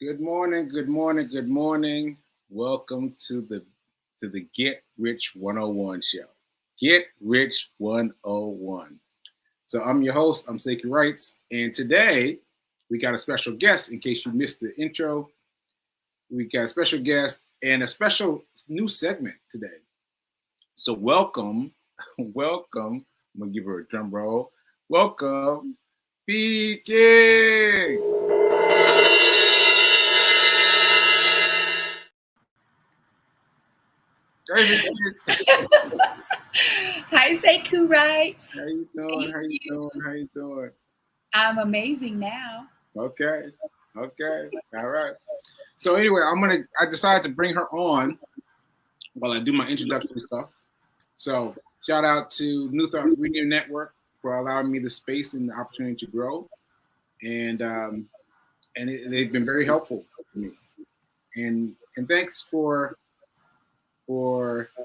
Good morning, good morning, good morning. Welcome to the Get Rich 101 show. Get Rich 101. So I'm your host, I'm Sekou Writes, and today we got a special guest. In case you missed the intro, we got a special guest and a special new segment today. So welcome, welcome. I'm gonna give her a drum roll. Welcome, Speaking. Hi, Sekou Writes. How you doing? Thank How you you. doing? How you doing? I'm amazing now. Okay. Okay. All right. So anyway, I decided to bring her on while I do my introductory stuff. So shout out to New Thought Radio Network for allowing me the space and the opportunity to grow. And they've been very helpful to me. And thanks for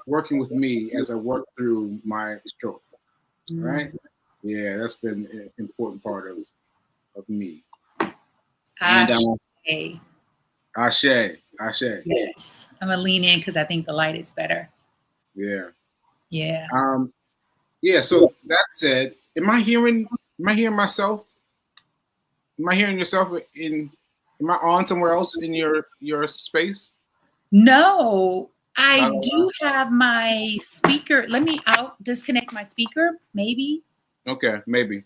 working with me as I work through my stroke. All right. Yeah, that's been an important part of me. And Ashe. Ashe. Yes. I'm going to lean in because I think the light is better. Yeah. Yeah. Yeah. So that said, am I hearing myself? Am I hearing yourself am I on somewhere else in your space? No, I do have my speaker. I'll disconnect my speaker, maybe. Okay, maybe.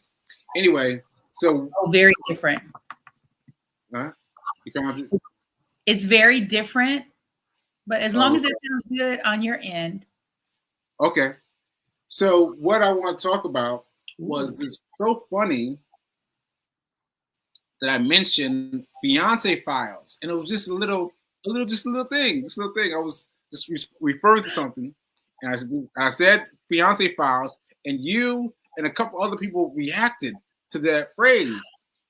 Anyway, so very different. Huh? You come on. It's very different, but as long as it sounds good on your end. Okay. So what I want to talk about was it's so funny that I mentioned fiance files, and it was just a little thing. I was just referring to something, and I said fiance files, and you and a couple other people reacted to that phrase.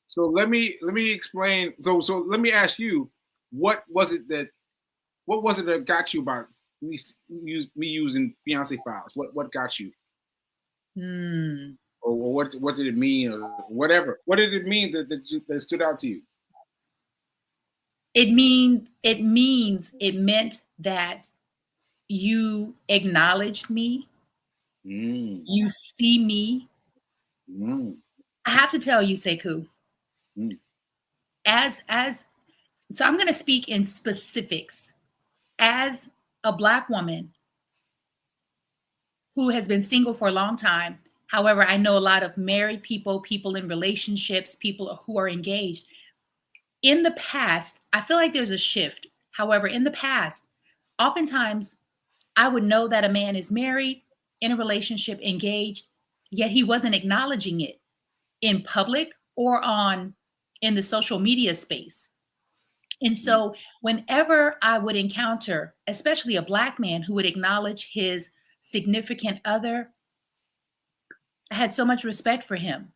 So let me explain. So let me ask you, what was it that got you about me using fiance files? What got you? Or what did it mean, or whatever? What did it mean that stood out to you? It meant that you acknowledged me. You see me. I have to tell you, Sekou. So I'm going to speak in specifics. As a Black woman who has been single for a long time, however, I know a lot of married people in relationships, people who are engaged. In the past, I feel like there's a shift. However, in the past, oftentimes I would know that a man is married, in a relationship, engaged, yet he wasn't acknowledging it in public or in the social media space. And so whenever I would encounter, especially a Black man who would acknowledge his significant other, I had so much respect for him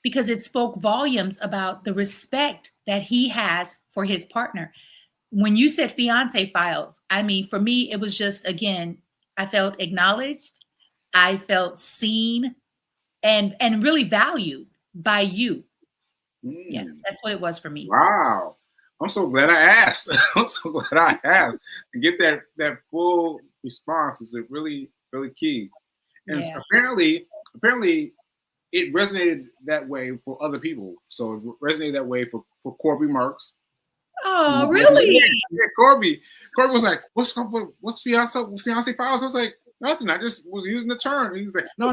because it spoke volumes about the respect that he has for his partner. When you said fiance files, I mean, for me, it was just, again, I felt acknowledged, I felt seen, and really valued by you. Yeah, that's what it was for me. Wow. I'm so glad I asked. I'm so glad I asked. To get that full response is really, really key. And apparently it resonated that way for other people. So it resonated that way for Corby Marks. Oh, really? Yeah, Corby was like, what's fiance files? I was like, nothing. I just was using the term. He was like, no.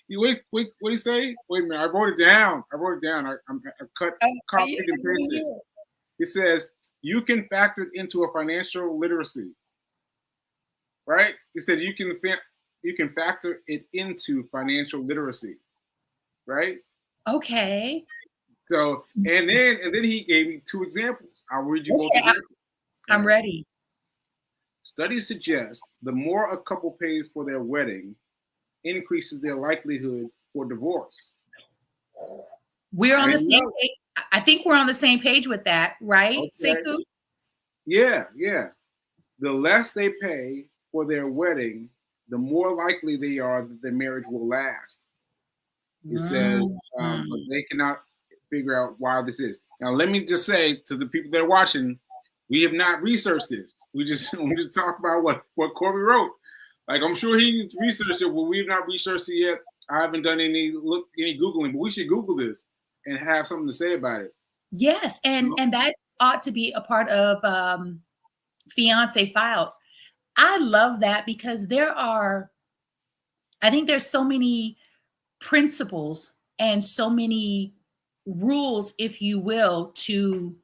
You wait, what do you say? Wait a minute. I wrote it down. I copied and pasted it. It says you can factor it into a financial literacy. Right? It said you can factor it into financial literacy. Right? Okay. So and then he gave me two examples. I'll read you both examples. I'm ready. Studies suggest the more a couple pays for their wedding increases their likelihood for divorce. We're on the same page. I think we're on the same page with that, right, Okay. Sekou? Yeah. The less they pay for their wedding, the more likely they are that their marriage will last. It says, but they cannot. figure out why this is. Now, let me just say to the people that are watching, we have not researched this. We just talk about what Corby wrote. Like, I'm sure he researched it, but we've not researched it yet. I haven't done any Googling, but we should Google this and have something to say about it. Yes, and that ought to be a part of Fiance Files. I love that because I think there's so many principles and so many rules, if you will, to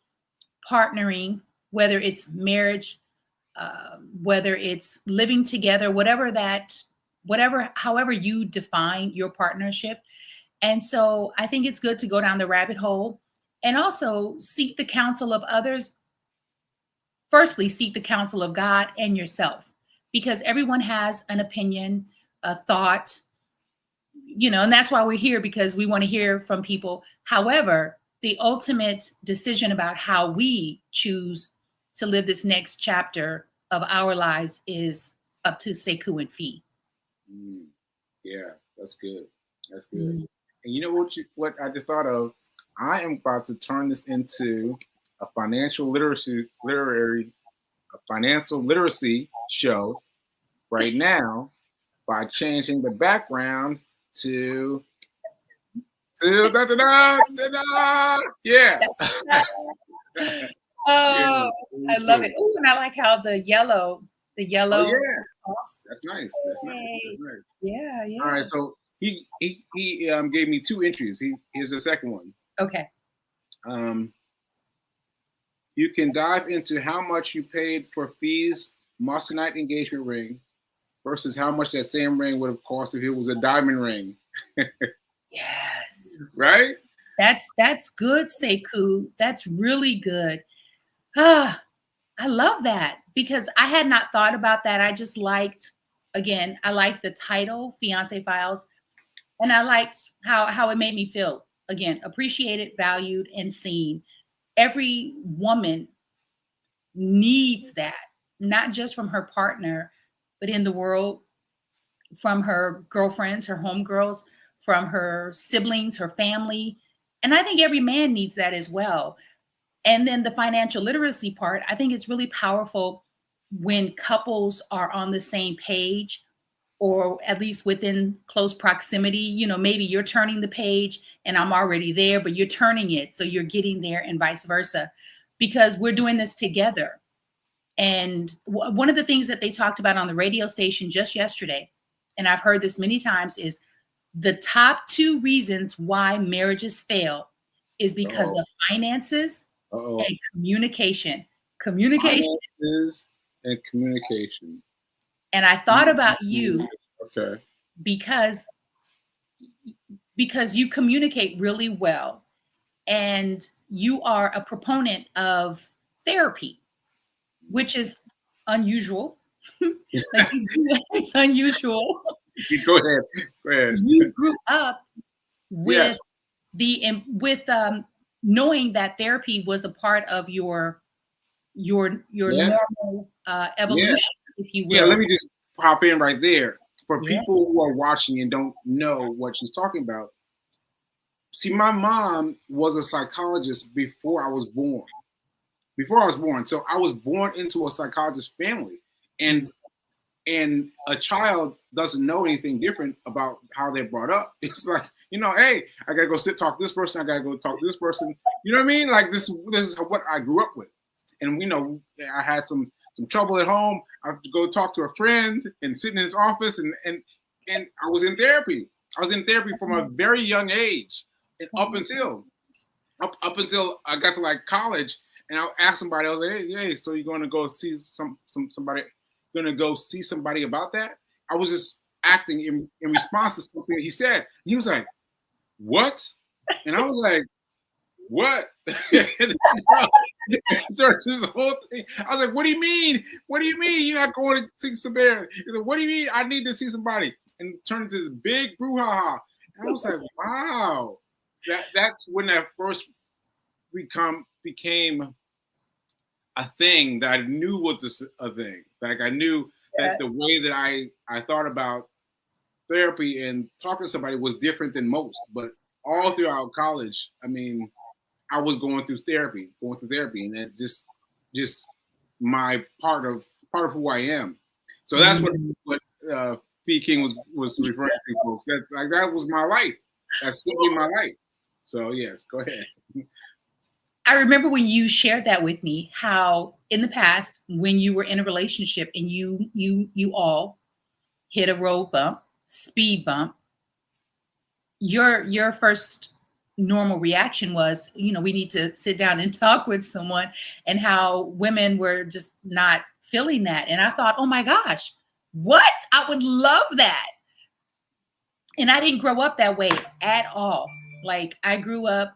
partnering, whether it's marriage, whether it's living together, however you define your partnership. And so I think it's good to go down the rabbit hole and also seek the counsel of others. Firstly, seek the counsel of God and yourself, because everyone has an opinion, a thought, and that's why we're here, because we want to hear from people. However, the ultimate decision about how we choose to live this next chapter of our lives is up to Sekou and Fee. Yeah, that's good. That's good. And you know what I just thought of? I am about to turn this into a financial literacy show right now by changing the background to da da da da da. Yeah. Oh, I love it. Oh, and I like how the yellow. Oh, yeah. That's nice. That's nice. Yeah. All right, so he gave me 2 entries. Here's the second one. Okay. You can dive into how much you paid for Fee's Moissanite engagement ring versus how much that same ring would have cost if it was a diamond ring. Yes. Right? That's good, Sekou. That's really good. I love that because I had not thought about that. I just liked, again, I liked the title, Fiance Files, and I liked how it made me feel. Again, appreciated, valued, and seen. Every woman needs that, not just from her partner, but in the world, from her girlfriends, her homegirls, from her siblings, her family. And I think every man needs that as well. And then the financial literacy part, I think it's really powerful when couples are on the same page, or at least within close proximity. Maybe you're turning the page and I'm already there, but you're turning it, so you're getting there, and vice versa, because we're doing this together. And one of the things that they talked about on the radio station just yesterday, and I've heard this many times, is the top 2 reasons why marriages fail is because of finances and communication. Finances and communication. And I thought about you, okay, because you communicate really well, and you are a proponent of therapy, which is unusual. It's unusual. Go ahead. You grew up with knowing that therapy was a part of your normal evolution, if you will. Yeah, let me just pop in right there. For people who are watching and don't know what she's talking about, see, my mom was a psychologist before I was born. So I was born into a psychologist family, and a child doesn't know anything different about how they're brought up. It's like, hey, I gotta go talk to this person. I gotta go talk to this person. You know what I mean? Like this is what I grew up with. And I had some trouble at home. I have to go talk to a friend and sit in his office, and I was in therapy. I was in therapy from a very young age, and up until I got to like college, and I asked somebody, I was like, hey, so you're going to go see somebody? Going to go see somebody about that? I was just acting in response to something that he said. And he was like, what? And I was like, what? There's this whole thing. I was like, what do you mean? What do you mean you're not going to see somebody? He's like, what do you mean I need to see somebody? And it turned into this big brouhaha. And I was like, wow. That's when that first became a thing that I knew was a thing. Like I knew that the way that I thought about therapy and talking to somebody was different than most. But all throughout college, I mean, I was going through therapy, and that just my part of who I am. So that's what P. King was referring to, folks. That was my life. That's simply my life. So yes, go ahead. I remember when you shared that with me, how in the past, when you were in a relationship and you all hit a road bump, speed bump, your first normal reaction was, we need to sit down and talk with someone, and how women were just not feeling that. And I thought, oh my gosh, what? I would love that. And I didn't grow up that way at all. Like, I grew up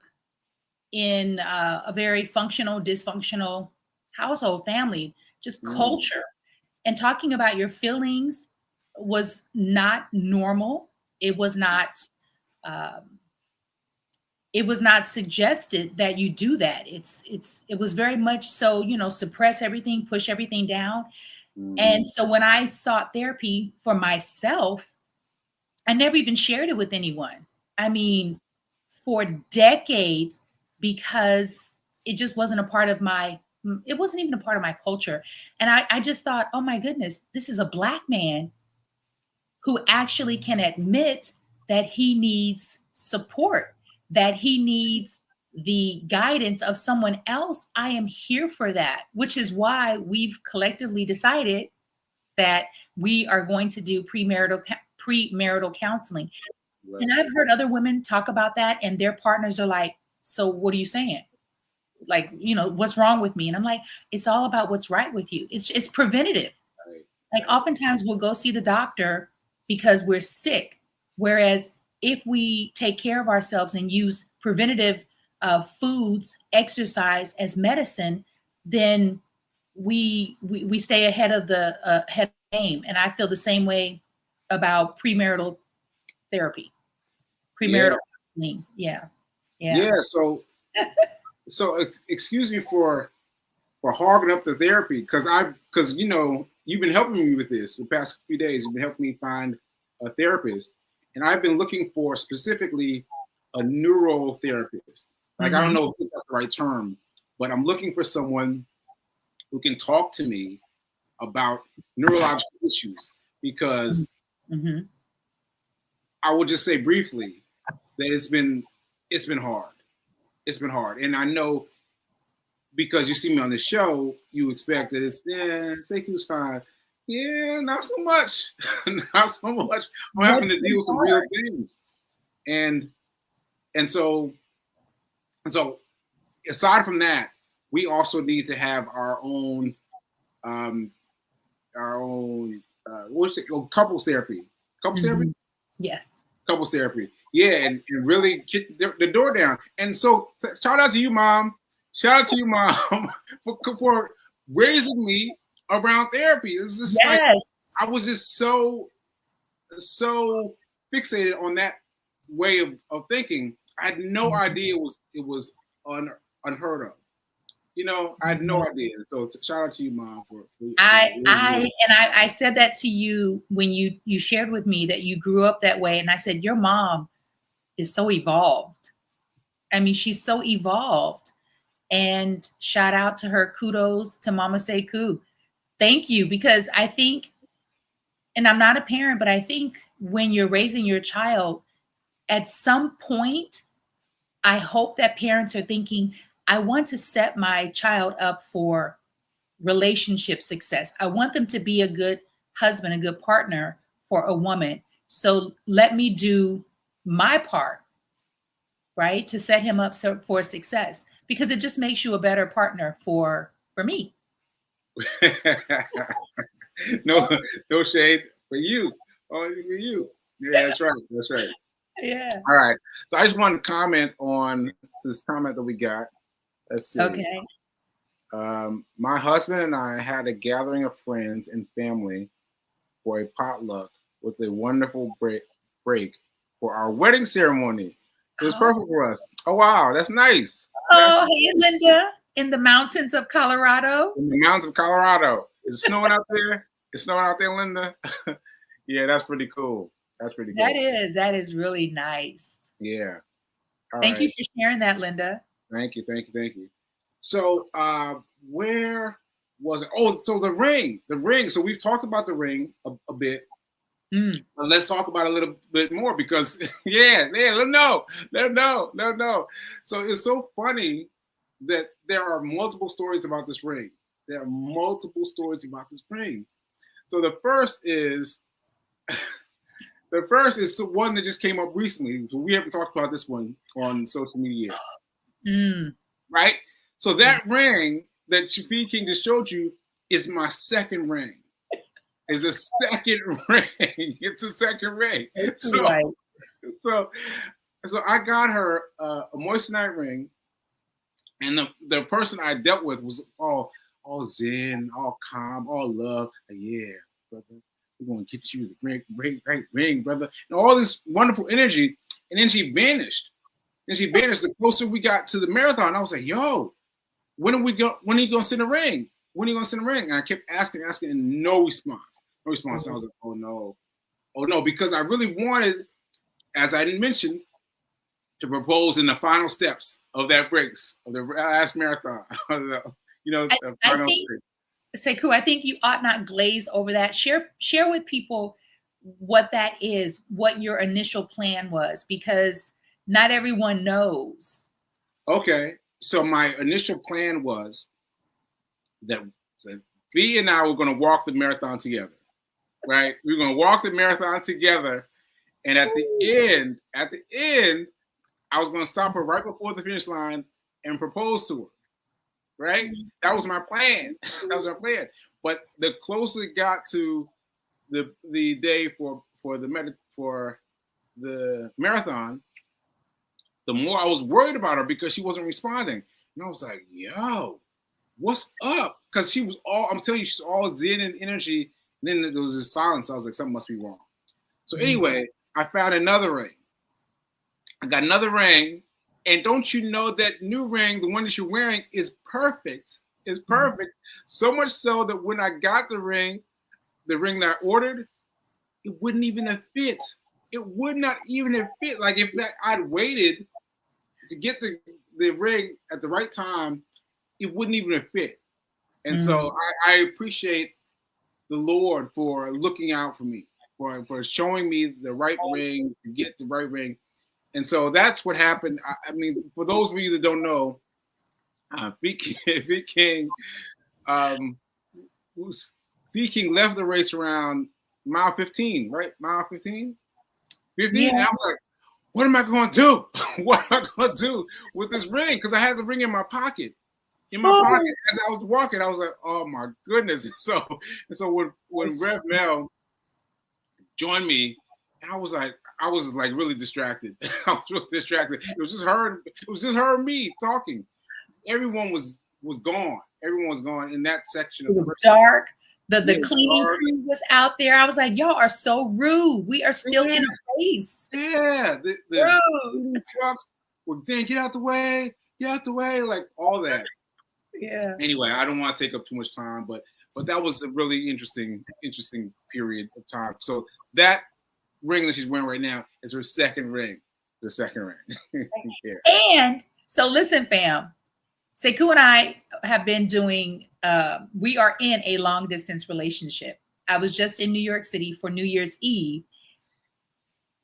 in a very functional, dysfunctional household, family, just culture. And talking about your feelings was not normal. It was not um, it was not suggested that you do that. It was very much so, suppress everything, push everything down. And so when I sought therapy for myself, I never even shared it with anyone. I mean, for decades, because it just wasn't a part of it wasn't even a part of my culture. And I just thought, oh my goodness, this is a Black man who actually can admit that he needs support, that he needs the guidance of someone else. I am here for that, which is why we've collectively decided that we are going to do premarital counseling. Right. And I've heard other women talk about that, and their partners are like, so what are you saying? Like, what's wrong with me? And I'm like, it's all about what's right with you. It's preventative. Right. Like, oftentimes we'll go see the doctor because we're sick. Whereas if we take care of ourselves and use preventative foods, exercise as medicine, then we stay ahead of the game. And I feel the same way about premarital therapy, premarital counseling. Yeah. So excuse me for hogging up the therapy, because you've been helping me with this the past few days. You've been helping me find a therapist, and I've been looking for specifically a neurotherapist. Like, I don't know if that's the right term, but I'm looking for someone who can talk to me about neurological issues, because I will just say briefly that it's been hard. It's been hard, and I know, because you see me on the show, you expect that Sekou's fine. Yeah, not so much. Not so much. I'm having to deal with some real things. And so aside from that, we also need to have our own what's it? Couples therapy. Couples therapy? Yes. Couples therapy. Yeah, and really kick the door down. And so shout out to you, Mom. Shout out to you, Mom, for raising me around therapy. It's just like, I was just so fixated on that way of thinking. I had no idea it was unheard of. I had no idea. So shout out to you, Mom, for I said that to you when you shared with me that you grew up that way, and I said your mom is so evolved. I mean, she's so evolved. And shout out to her. Kudos to Mama Sekou. Thank you, because I think, and I'm not a parent, but I think when you're raising your child, at some point, I hope that parents are thinking, I want to set my child up for relationship success. I want them to be a good husband, a good partner for a woman. So let me do my part, right, to set him up for success, because it just makes you a better partner for me. No shade for you. Only for you. Yeah, that's right. That's right. Yeah. All right. So I just wanted to comment on this comment that we got. Let's see. Okay. My husband and I had a gathering of friends and family for a potluck with a wonderful break for our wedding ceremony. It was perfect for us. Oh, wow. That's nice. Hey, Linda, in the mountains of Colorado. In the mountains of Colorado. Is it snowing out there? It's snowing out there, Linda? Yeah, that's pretty cool. That's pretty cool. That is really nice. Yeah. All Thank you right. for sharing that, Linda. Thank you. Thank you. Thank you. So, where was it? Oh, so the ring. The ring. So we've talked about the ring a bit. Mm. But let's talk about it a little bit more because, yeah, let them know. Let them know. Let them know. So it's so funny that there are multiple stories about this ring. There are multiple stories about this ring. So the first is the one that just came up recently. So we haven't talked about this one on social media yet, Mm. right? So that ring that Shafi King just showed you is my second ring. Is a second ring. It's a second ring. Sekou So Writes. so so I got her a moissanite ring, and the person I dealt with was all zen, all calm, all love. Yeah, brother, we're gonna get you the ring, brother, and all this wonderful energy. And then she vanished. And she vanished. The closer we got to the marathon, I was like, "Yo, when are we go? When are you gonna send a ring? When are you gonna send a ring?" And I kept asking, and no response. No response. And I was like, oh no, because I really wanted, as I didn't mention, to propose in the final steps of that race, of the last marathon. The I final think race. Sekou, I think you ought not glaze over that. Share with people what that is, what your initial plan was, because not everyone knows. Okay, so my initial plan was that V and I were going to walk the marathon together, right? We were going to walk the marathon together, and at the end, I was going to stop her right before the finish line and propose to her. Right? That was my plan. That was my plan. But the closer it got to the day for the marathon, the more I was worried about her because she wasn't responding. And I was like, yo, what's up? Because she was all, I'm telling you, she's all zen and energy. And then there was this silence. I was like, something must be wrong. So anyway, I found another ring. I got another ring. And don't you know that new ring, the one that you're wearing, is perfect. It's perfect. So much so that when I got the ring that I ordered, it wouldn't even have fit. It would not even have fit. Like if I'd waited to get the ring at the right time, it wouldn't even have fit. And so I appreciate the Lord for looking out for me, for showing me the right ring, to get the right ring. And so that's what happened. I mean, for those of you that don't know, V King, um, V King left the race around mile 15, right? Mile 15? 15? Yeah. And I was like, what am I going to do? What am I going to do with this ring? Because I had the ring in my pocket. In my pocket. As I was walking, I was like, oh my goodness. So when Rev Mel joined me, and I was like really distracted. I was really distracted. It was just her and me talking. Everyone was gone. Everyone was gone in that section It of the was race. dark. The Yeah, cleaning crew was out there. I was like, y'all are so rude. We are still in a race. Yeah, the Rude. trucks were saying, get out the way, like all that. Yeah. Anyway, I don't want to take up too much time, but that was a really interesting period of time. So that ring that she's wearing right now is her second ring. The second ring. Yeah. And so listen, fam. Sekou and I have been doing, we are in a long distance relationship. I was just in New York City for New Year's Eve.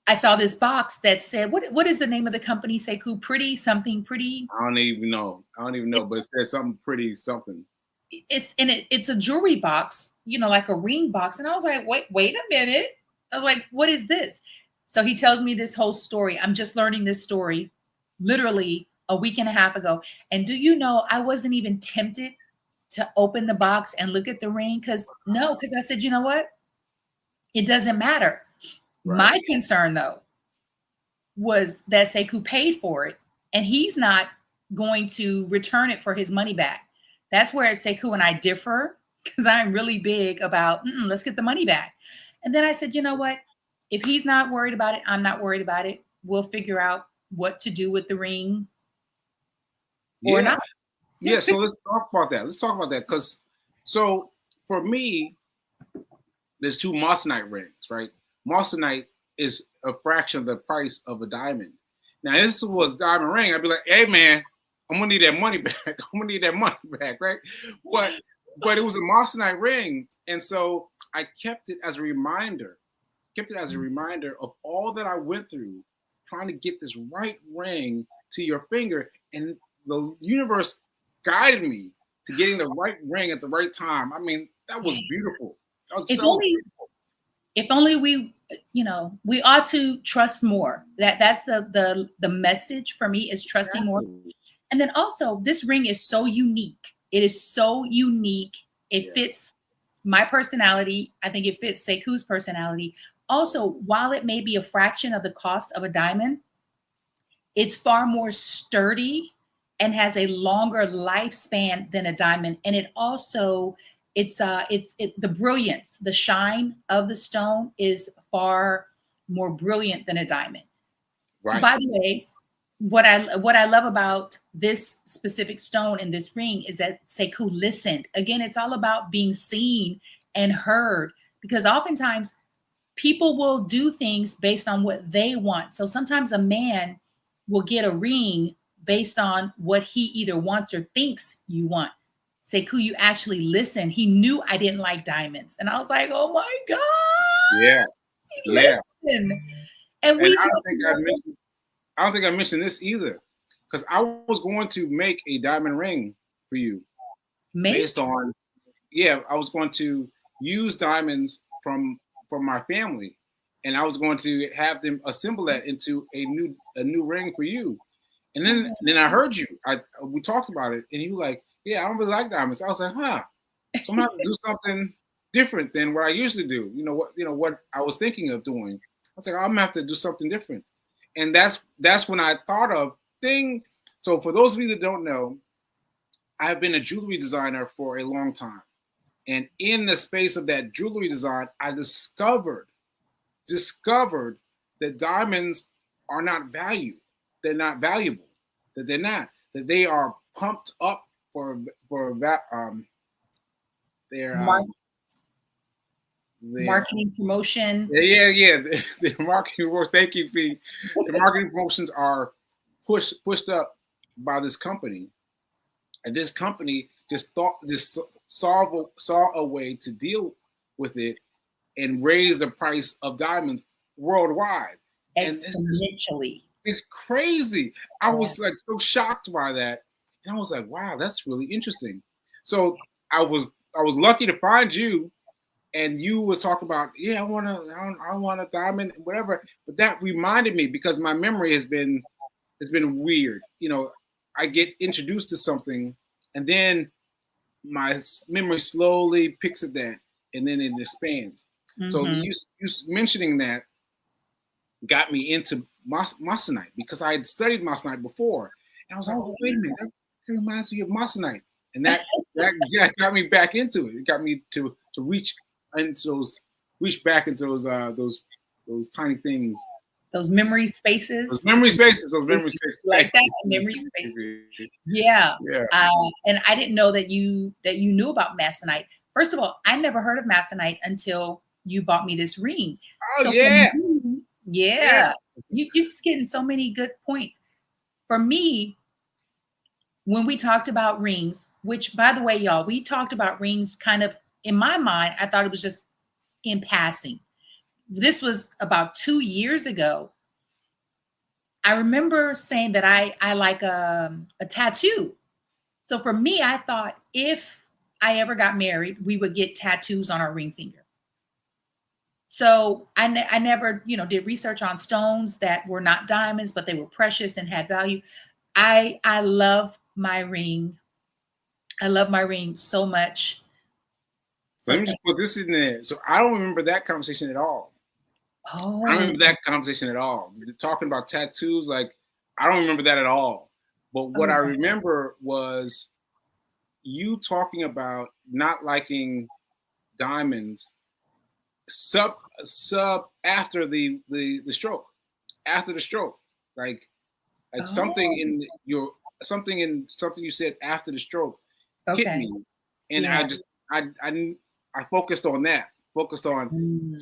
I saw this box that said, what is the name of the company, Sekou? Pretty something pretty? I don't even know, but it says something pretty something. It's a jewelry box, like a ring box. And I was like, wait a minute. I was like, what is this? So he tells me this whole story. I'm just learning this story literally a week and a half ago. And do you know, I wasn't even tempted to open the box and look at the ring because I said, you know what? It doesn't matter. Right. My concern though was that Sekou paid for it and he's not going to return it for his money back. That's where Sekou and I differ because I'm really big about let's get the money back. And then I said, you know what? If he's not worried about it, I'm not worried about it. We'll figure out what to do with the ring or not. Yeah. So let's talk about that. Because so for me, there's two moissanite rings, right? Moissanite is a fraction of the price of a diamond. Now this was diamond ring. I'd be like, hey man, I'm gonna need that money back. I'm gonna need that money back, right? But it was a moissanite ring, and so I kept it as a reminder. Kept it as a reminder of all that I went through trying to get this right ring to your finger, and the universe guided me to getting the right ring at the right time. I mean, that was beautiful. If only, if only we, you know, we ought to trust more. That's the message for me, is trusting more. And then also, this ring is so unique. It is so unique. It fits my personality. I think it fits Sekou's personality. Also, while it may be a fraction of the cost of a diamond, it's far more sturdy and has a longer lifespan than a diamond. And it also, the brilliance, the shine of the stone is far more brilliant than a diamond. Right. By the way, what I love about this specific stone and this ring is that Sekou listened. Again, it's all about being seen and heard, because oftentimes people will do things based on what they want. So sometimes a man will get a ring based on what he either wants or thinks you want. Sekou, you actually listen. He knew I didn't like diamonds. And I was like, oh my God. Yeah. He listened. And we I don't think I mentioned this either, because I was going to make a diamond ring for you based on, I was going to use diamonds from my family, and I was going to have them assemble that into a new ring for you. And then I heard you. We talked about it, and you were like, yeah, I don't really like diamonds. I was like, huh. So I'm gonna have to do something different than what I usually do. You know what I was thinking of doing. I was like, I'm gonna have to do something different. And that's when I thought of thing. So for those of you that don't know, I've been a jewelry designer for a long time. And in the space of that jewelry design, I discovered that diamonds are not valued. They're not valuable. That they're not. That they are pumped up for their marketing promotion. Yeah. The marketing. Thank you, Fee. The marketing promotions are pushed up by this company, and this company just saw a way to deal with it and raise the price of diamonds worldwide exponentially. It's crazy. I was like so shocked by that, and I was like, wow, that's really interesting. So I was lucky to find you. And you were talking about, I want a diamond, whatever. But that reminded me, because my memory has been weird. You know, I get introduced to something, and then my memory slowly picks at that, and then it expands. Mm-hmm. So you mentioning that got me into moissanite, because I had studied moissanite before, and I was like, oh wait a minute, that reminds me of moissanite, and that got me back into it. It got me to reach back into those tiny things. Those memory spaces. Those memory spaces. Like that, memory spaces. Yeah. And I didn't know that you knew about masonite. First of all, I never heard of masonite until you bought me this ring. Oh, so yeah. You're just getting so many good points. For me, when we talked about rings, which, by the way, y'all, we talked about rings kind of, in my mind, I thought it was just in passing. This was about 2 years ago. I remember saying that I like a tattoo. So for me, I thought if I ever got married, we would get tattoos on our ring finger. So I never, did research on stones that were not diamonds, but they were precious and had value. I love my ring. I love my ring so much. So let me just put this in there. So I don't remember that conversation at all. Oh. I don't remember that conversation at all. Talking about tattoos, like, I don't remember that at all. But what I remember was you talking about not liking diamonds sub after the stroke. After the stroke. Like something in you said after the stroke hit me. And I focused on that. Focused on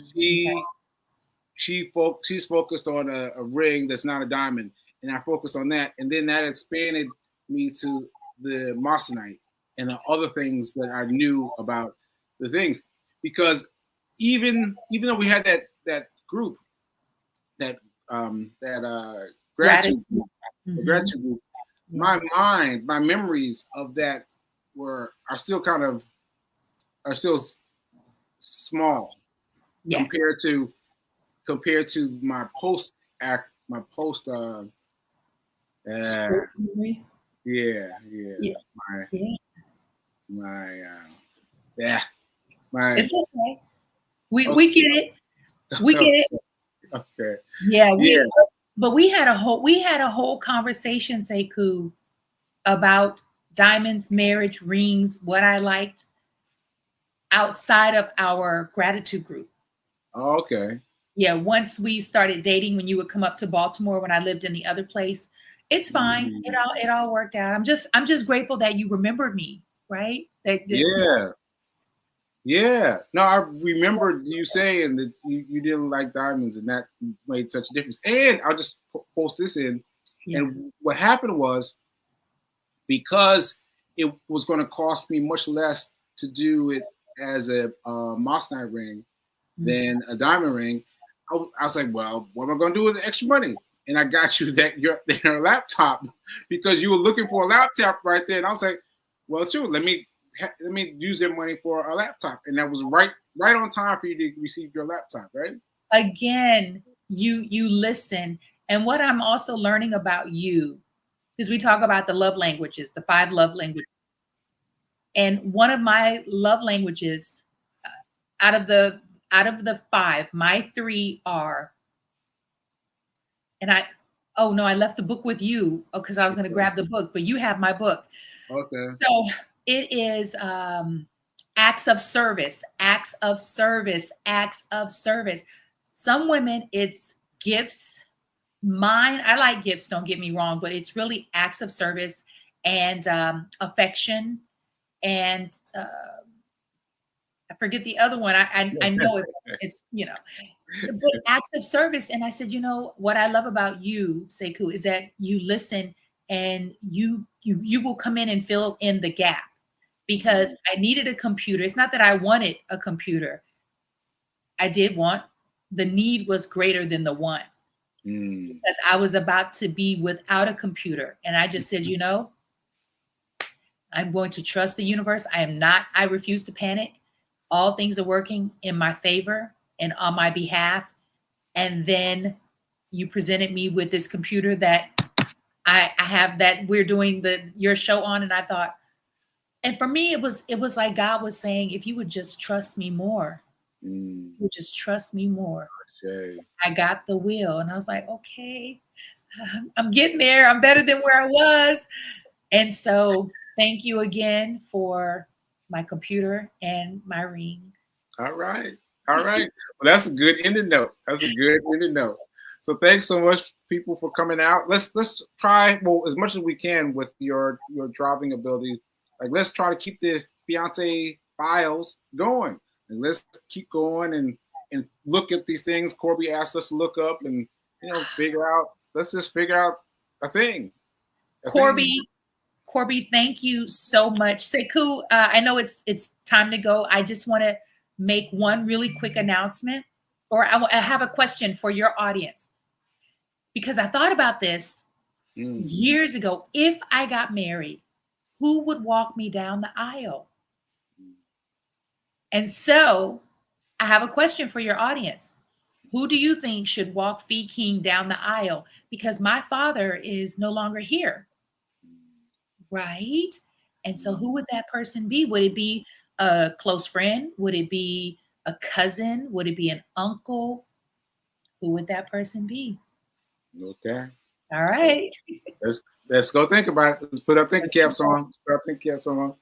she's focused on a ring that's not a diamond. and I focused on that, and then that expanded me to the Marcinite and the other things that I knew about the things, because even though we had that group, that gratitude Gratitude. group, the Mhm. gratitude group, Yeah. my memories of that are still small Yes. compared to my post act, my post Short memory. yeah, Yeah. my Yeah. my yeah, my It's okay. okay, We get it. We get it. okay, Yeah, yeah, but we had a whole conversation, Sekou, about diamonds, marriage, rings, what I liked outside of our gratitude group. okay. Yeah, once we started dating, when you would come up to Baltimore when I lived in the other place, it's fine. Mm, It all worked out. I'm just grateful that you remembered me, right? That yeah, yeah. No, I remember you saying that you didn't like diamonds, and that made such a difference. And I'll just post this in. yeah. And what happened was, because it was going to cost me much less to do it as a moissanite ring Mm. than a diamond ring, I was like, well, what am I going to do with the extra money? And I got you your laptop, because you were looking for a laptop right there. And I was like, well, sure, let me use their money for a laptop. And that was right on time for you to receive your laptop, right? Again, you listen. And what I'm also learning about you, because we talk about the love languages, the 5 love languages. And one of my love languages, uh, out of the 5, my 3 are, and oh no, I left the book with you, because I was going to grab the book, but you have my book. Okay. So it is acts of service, acts of service, acts of service. Some women, it's gifts. Mine, I like gifts, don't get me wrong, but it's really acts of service and affection, and I forget the other one. I know it. It's, but acts of service. And I said, what I love about you, Sekou, is that you listen, and you will come in and fill in the gap, because I needed a computer. It's not that I wanted a computer. I did want, the need was greater than the want, Mm. because I was about to be without a computer. And I just said, I'm going to trust the universe. I refuse to panic. All things are working in my favor and on my behalf. And then you presented me with this computer that I have, that we're doing your show on. And I thought, and for me, it was like God was saying, if you would just trust me more, Mm. you would just trust me more. Okay. I got the wheel. And I was like, okay, I'm getting there. I'm better than where I was. And so thank you again for my computer and my ring. All right. All right. Well, that's a good ending note. That's a good ending note. So thanks so much, people, for coming out. Let's try, well, as much as we can with your driving ability. Like, let's try to keep the fiance files going, and let's keep going and look at these things Corby asked us to look up, and figure out. Let's just figure out a thing. Corby, thank you so much. Sekou, I know it's time to go. I just want to make one really quick announcement, or I have a question for your audience, because I thought about this years ago. If I got married, who would walk me down the aisle? And so I have a question for your audience. Who do you think should walk Fee King down the aisle? Because my father is no longer here, right? And so who would that person be? Would it be a close friend? Would it be a cousin? Would it be an uncle? Who would that person be? Okay. All right. Let's go think about it. Let's put our thinking caps on. Put our thinking caps on.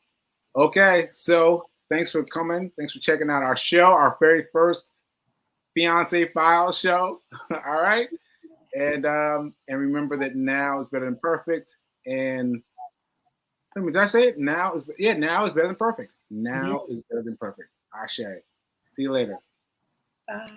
Okay. So thanks for coming. Thanks for checking out our show, our very first Fiance Files show. All right. And remember that now is better than perfect. And did I say it? Now is better than perfect. Now is better than perfect. Ashe. See you later. Bye.